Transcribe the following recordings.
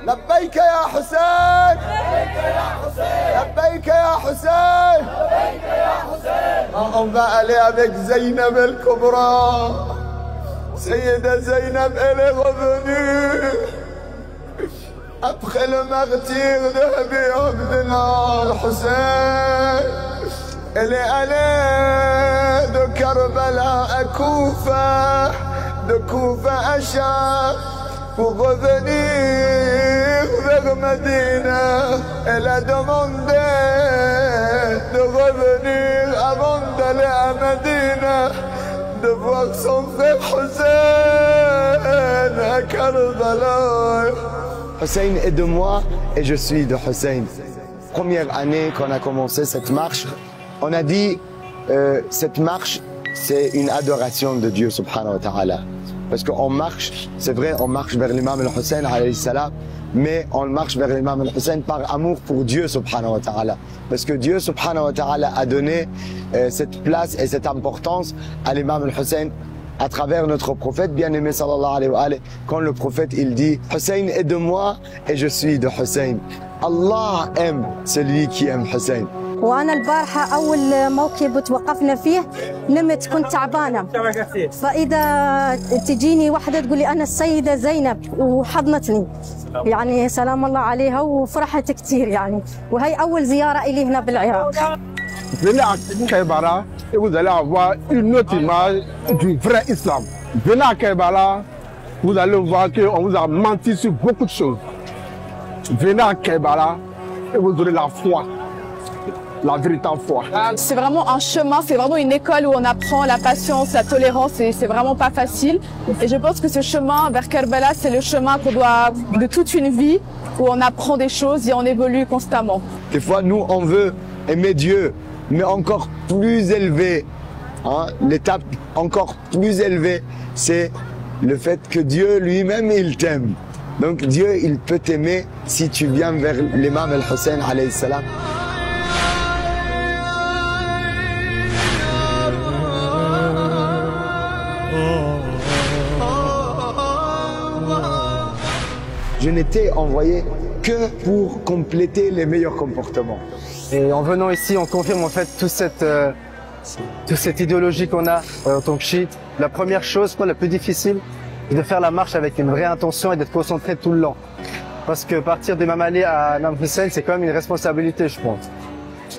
لبيك يا حسين لبيك يا حسين On va aller avec Zainab el-Kubra. Sayyida Zainab, elle est revenue après le martyre de Habib Abdullah al-Hussein. Elle est allée de Karbala à Koufa, de Koufa à Cham, pour revenir vers Medina. Elle a demandé de revenir avant d'aller à Medina, de voir son frère Hussein à Karbala. Hussein est de moi et je suis de Hussein. Première année qu'on a commencé cette marche, on a dit cette marche c'est une adoration de Dieu subhanahu wa ta'ala. Parce qu'on marche, c'est vrai, on marche vers l'imam al-Hussein alayhi salam, mais on marche vers l'imam al-Hussein par amour pour Dieu subhanahu wa ta'ala. Parce que Dieu subhanahu wa ta'ala a donné cette place et cette importance à l'imam al-Hussein à travers notre prophète bien-aimé sallallahu alayhi wa alayhi. Quand le prophète il dit Hussein est de moi et je suis de Hussein. Allah aime celui qui aime Hussein. وأنا البارحة أول موكب توقفنا فيه نمت كنت تعبانة فإذا تجيني واحدة تقول لي أنا السيدة زينب وحضنتني يعني سلام الله عليها وفرحت كثير يعني وهي أول زيارة إلي هنا بالعراق. Venez à Kerbala et vous allez avoir une autre image du vrai islam. Venez à Kerbala, vous allez voir qu'on vous a menti sur beaucoup de choses. Venez à Kerbala et vous aurez la foi. La véritable foi. C'est vraiment un chemin, c'est vraiment une école où on apprend la patience, la tolérance et c'est vraiment pas facile. Et je pense que ce chemin vers Kerbala, c'est le chemin qu'on doit de toute une vie où on apprend des choses et on évolue constamment. Des fois, nous, on veut aimer Dieu, mais encore plus élevé. Hein? L'étape encore plus élevée, c'est le fait que Dieu lui-même, il t'aime. Donc Dieu, il peut t'aimer si tu viens vers l'imam al-Hussein alayhi salam. Je n'étais envoyé que pour compléter les meilleurs comportements. Et en venant ici, on confirme en fait toute cette idéologie qu'on a en tant que chiite. La première chose, la plus difficile, c'est de faire la marche avec une vraie intention et d'être concentré tout le long. Parce que partir d'Imam Ali à Imam Hussein, c'est quand même une responsabilité, je pense.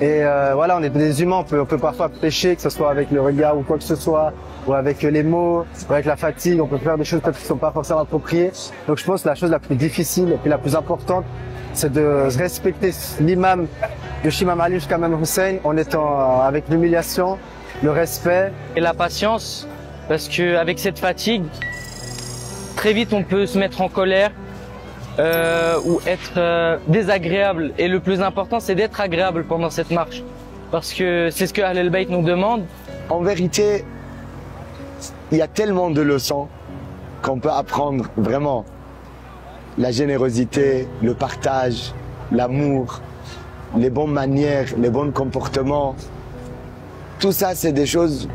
Et voilà, on est des humains, on peut parfois pécher, que ce soit avec le regard ou quoi que ce soit, ou avec les mots, ou avec la fatigue, on peut faire des choses peut-être qui ne sont pas forcément appropriées. Donc je pense que la chose la plus difficile et puis la plus importante, c'est de respecter l'imam de Imam Ali jusqu'à Imam Hussein en étant avec l'humiliation, le respect. Et la patience, parce qu'avec cette fatigue, très vite on peut se mettre en colère, ou être désagréable. Et le plus important, c'est d'être agréable pendant cette marche. Parce que c'est ce que Ahl al-Bayt nous demande. En vérité, il y a tellement de leçons qu'on peut apprendre vraiment. La générosité, le partage, l'amour, les bonnes manières, les bons comportements. Tout ça, c'est des choses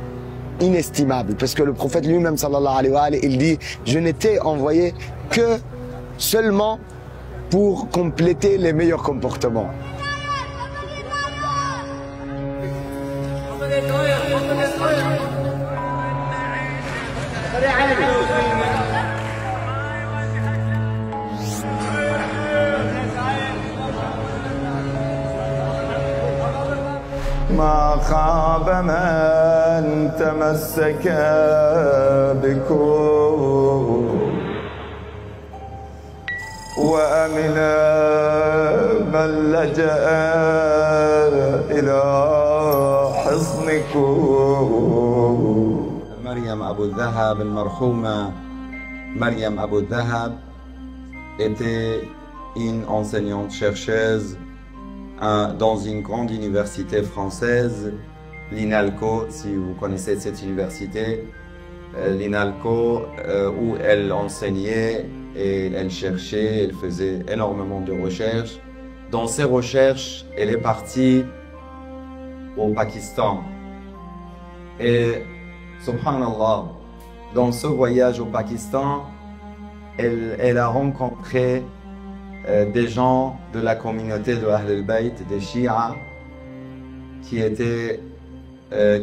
inestimables. Parce que le prophète lui-même, sallallahu alayhi wa alayhi, il dit « Je n'étais envoyé que seulement pour compléter les meilleurs comportements. » ما خاب من تمسك بكم وأمن من لجأ إلى حصنكم. مريم أبو الذهب المرحومة Mariam Abou Dhahab était une enseignante chercheuse dans une grande université française, l'INALCO, si vous connaissez cette université, l'INALCO, où elle enseignait et elle cherchait, elle faisait énormément de recherches. Dans ces recherches, elle est partie au Pakistan. Et, subhanallah, dans ce voyage au Pakistan, elle a rencontré des gens de la communauté de Ahl al-Bayt, des Shia,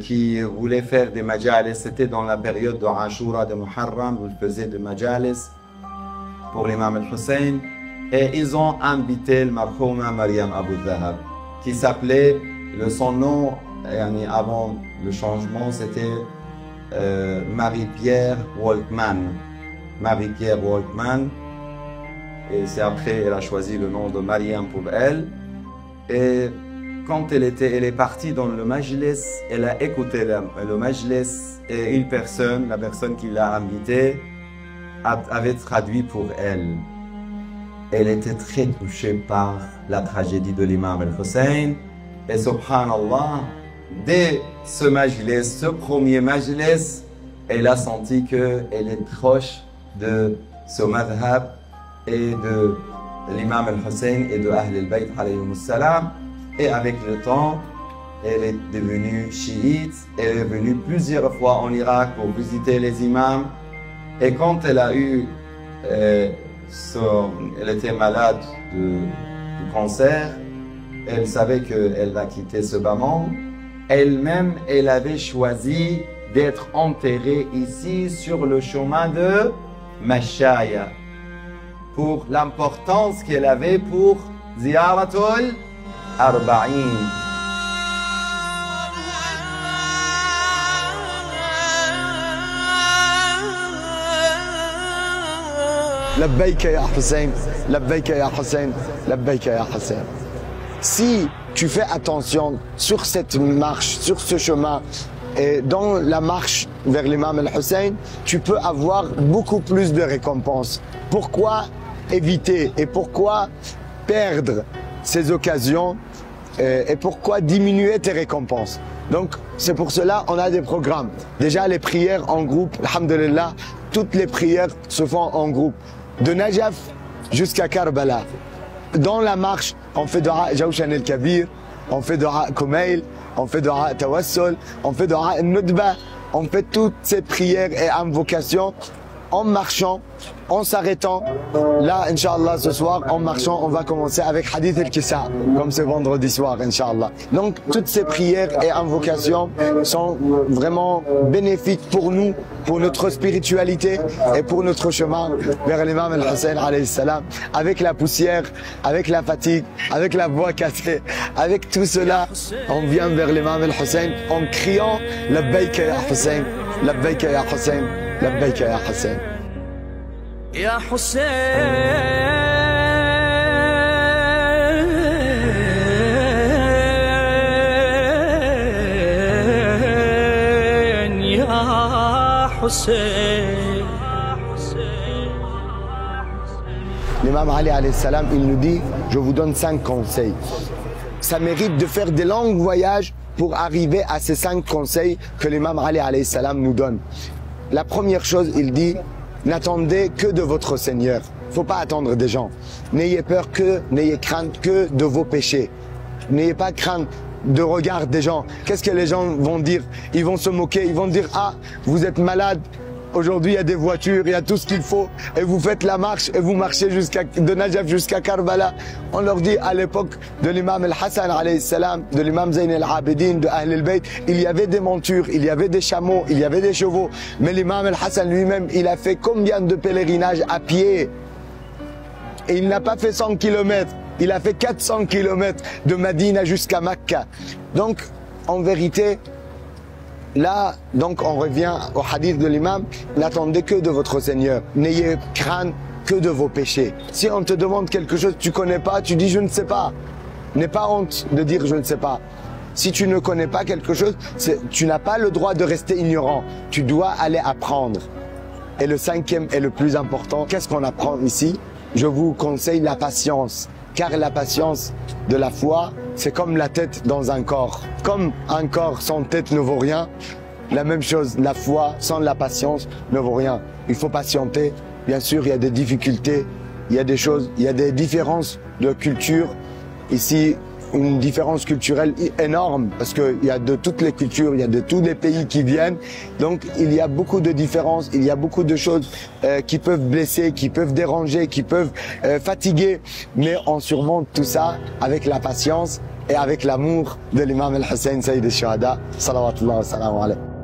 qui voulaient faire des majalis. C'était dans la période de Ashura, de Muharram, où ils faisaient des majalis pour l'imam al-Hussein. Et ils ont invité le marhouma Maryam Abu Dhahab, qui s'appelait, son nom avant le changement, c'était Marie-Pierre Waltman. Marie-Pierre Waltman. Et c'est après, elle a choisi le nom de Maryam pour elle. Et quand elle est partie dans le majlis, elle a écouté le majlis et la personne qui l'a invitée, avait traduit pour elle. Elle était très touchée par la tragédie de l'imam al-Hussein. Et subhanallah, dès ce majlis, ce premier majlis, elle a senti qu'elle est proche de ce madhab et de l'imam al-Hussein et de Ahl al-Bayt alayhim salam. Et avec le temps, elle est devenue chiite. Elle est venue plusieurs fois en Irak pour visiter les imams. Et quand elle a eu, elle était malade du cancer, elle savait qu'elle va quitter ce bas monde. Elle-même, elle avait choisi d'être enterrée ici sur le chemin de Mashaya, pour l'importance qu'elle avait pour Ziyaratul Arba'in. Labbaïka ya Hussein, Labbaïka ya Hussein, Labbaïka ya Hussein. Si tu fais attention sur cette marche, sur ce chemin, et dans la marche vers l'imam al-Hussein, tu peux avoir beaucoup plus de récompenses. Pourquoi éviter et pourquoi perdre ces occasions et pourquoi diminuer tes récompenses? Donc, c'est pour cela qu'on a des programmes. Déjà, les prières en groupe, alhamdulillah, toutes les prières se font en groupe. De Najaf jusqu'à Karbala. Dans la marche, on fait dua Jawshan el-Kabir, on fait dua Kumail, on fait dua Tawassul, on fait dua Nudba, on fait toutes ces prières et invocations en marchant, en s'arrêtant. Là, Inch'Allah, ce soir, en marchant, on va commencer avec Hadith el-Kisa, comme ce vendredi soir, Inch'Allah. Donc, toutes ces prières et invocations sont vraiment bénéfiques pour nous, pour notre spiritualité et pour notre chemin vers l'imam al-Hussein alayhi salam. Avec la poussière, avec la fatigue, avec la voix cassée, avec tout cela, on vient vers l'imam al-Hussein en criant « Labbaïka ya Hussein, Labbaïka ya Hussein, Labbaïka ya Hussein ». يا حسين يا حسين. L'imam Ali alayhi salam, il nous dit, je vous donne 5 conseils. Ça mérite de faire des longs voyages pour arriver à ces 5 conseils que l'imam Ali alayhi salam nous donne. La première chose, il dit, n'attendez que de votre Seigneur. Il ne faut pas attendre des gens. N'ayez peur n'ayez crainte que de vos péchés. N'ayez pas crainte de regard des gens. Qu'est-ce que les gens vont dire? Ils vont se moquer, ils vont dire, ah, vous êtes malade. Aujourd'hui, il y a des voitures, il y a tout ce qu'il faut. Et vous faites la marche et vous marchez de Najaf jusqu'à Karbala. On leur dit à l'époque de l'imam al-Hassan alayhi salam, de l'imam Zayn al-Abidin, de Ahl al-Bayt, il y avait des montures, il y avait des chameaux, il y avait des chevaux. Mais l'imam al-Hassan lui-même, il a fait combien de pèlerinages à pied? Et il n'a pas fait 100 km, il a fait 400 km de Madina jusqu'à Makka. Donc, en vérité, là, donc on revient au hadith de l'imam, n'attendez que de votre Seigneur. N'ayez crainte que de vos péchés. Si on te demande quelque chose que tu ne connais pas, tu dis je ne sais pas. N'aie pas honte de dire je ne sais pas. Si tu ne connais pas quelque chose, tu n'as pas le droit de rester ignorant. Tu dois aller apprendre. Et le 5e et le plus important, qu'est-ce qu'on apprend ici? Je vous conseille la patience. Car la patience de la foi, c'est comme la tête dans un corps. Comme un corps sans tête ne vaut rien, la même chose, la foi sans la patience ne vaut rien. Il faut patienter. Bien sûr, il y a des difficultés, il y a des choses, il y a des différences de culture. Ici, une différence culturelle énorme parce qu'il y a de toutes les cultures, il y a de tous les pays qui viennent. Donc il y a beaucoup de différences, il y a beaucoup de choses qui peuvent blesser, qui peuvent déranger, qui peuvent fatiguer. Mais on surmonte tout ça avec la patience et avec l'amour de l'imam al-Hussein Sayyid al-Shuhada. Salawatullah wa salam alayhi.